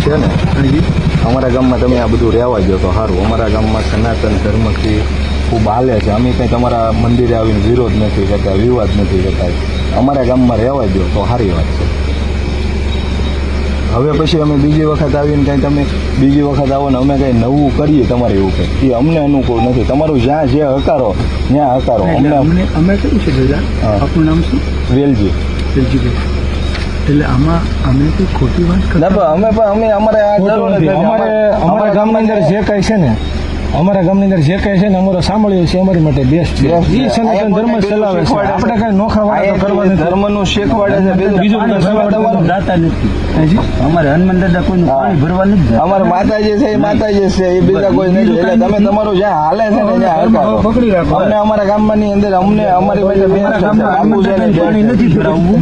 છે ને અમારા ગામમાં તમે આ બધું રહેવા દો તો સારું. અમારા ગામમાં સનાતન ધર્મથી ખૂબ હાલે છે. અમે કંઈ તમારા મંદિરે આવીને વિરોધ નથી કરતા, વિવાદ નથી કરતા. અમારા ગામમાં રહેવા દો તો સારી વાત છે. હવે પછી અમે બીજી વખત આવીને કંઈ તમે બીજી વખત આવો ને અમે કંઈ નવું કરીએ તમારે એવું કંઈ એ અમને અનુકૂળ નથી. તમારું જ્યાં જે હકારો ત્યાં હકારો. અમે કયું છે દાદા? આપનું નામ શું? વેલજી. એટલે આમાં અમે કોઈ ખોટી વાત ના, અમે અમારે અમારા ગામની અંદર જે કઈ છે ને અમારા ગામની અંદર જે કઈ છે ને અમારો સાંભળ્યું છે અમારી માટે બેસ્ટ છે. એ સનાતન ધર્મ ચલાવે છે. આપણે કઈ નોખા વાળા કરવાનું ધર્મનું શીખવાડે છે. બીજું દાતા નથી. અમારે હનુમાન દાદા કોઈનું પાણી ભરવા નથી. અમારા માતાજી છે એ માતાજી છે, એ બીજા કોઈ નથી. એટલે તમે તમારું જ્યાં હાલે છે ને ત્યાં હકારો. પકડી રાખો. અમને અમારા ગામમાં ની અંદર અમને અમારી પાસે બેસ્ટ છે. પાણી નથી ભરાવવું.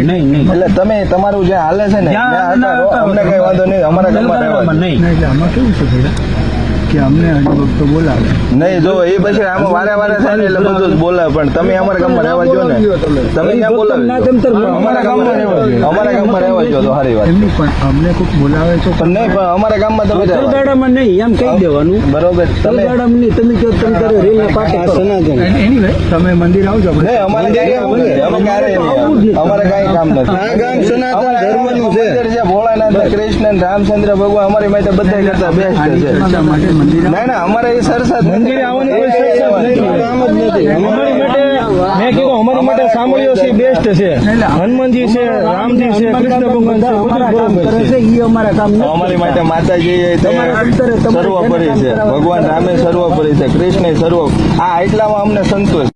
નહીં. એટલે તમે તમારું જ્યાં હાલે છે ને ત્યાં હકારો. અમને કઈ વાંધો નહીં. અમારા ગામમાં રહેવા નહીં. એટલે આમાં કેવું છે ભેગા કે અમને હરિભક્તો બોલાવે નહીં. જો એ પછી આમાં વારે થાય ને એટલે બધું જ બોલાવે. પણ તમે અમારા ગામમાં રહેવા જો ને, તમે ત્યાં બોલાવે અમારા ગામમાં રહેવા જો. અમારા ગામમાં રહેવા જો તો સારી વાત. એમની પણ અમને કોઈ બોલાવે છે પણ નહીં, પણ અમારા ગામમાં તમે તલગાડામાં નહીં એમ કહી દેવાનું. બરોબર. તલગાડામાં નહીં. તમે કહો તમે તારે રેલના પાટા સનાતન. એનીવે તમે મંદિર આવજો. નહીં, અમારે ક્યારે આવું નથી. અમે ક્યારે નહીં. અમારે કાંઈ કામ નથી. આ ગામ સનાતન ધર્મનું છે. ભોળાનાથ, કૃષ્ણ, રામચંદ્ર ભગવાન અમારી માટે બધા કરતા બેસ્ટ છે. ના, અમારે એ સરસાદ મંદિરે આવવાની કોઈ સરસાદ નથી. અમારી માટે મેં કીધું અમારી માટે સાંભળ્યો છે બેસ્ટ છે. હનુમાનજી છે, રામજી છે, કૃષ્ણ ભગવાન છે, બધું બરોબર છે. એ અમારા કામ અમારી માટે માતાજી સર્વોપરી છે. ભગવાન રામે સર્વોપરી છે, કૃષ્ણ સર્વ. આ એટલામાં અમને સંતોષ.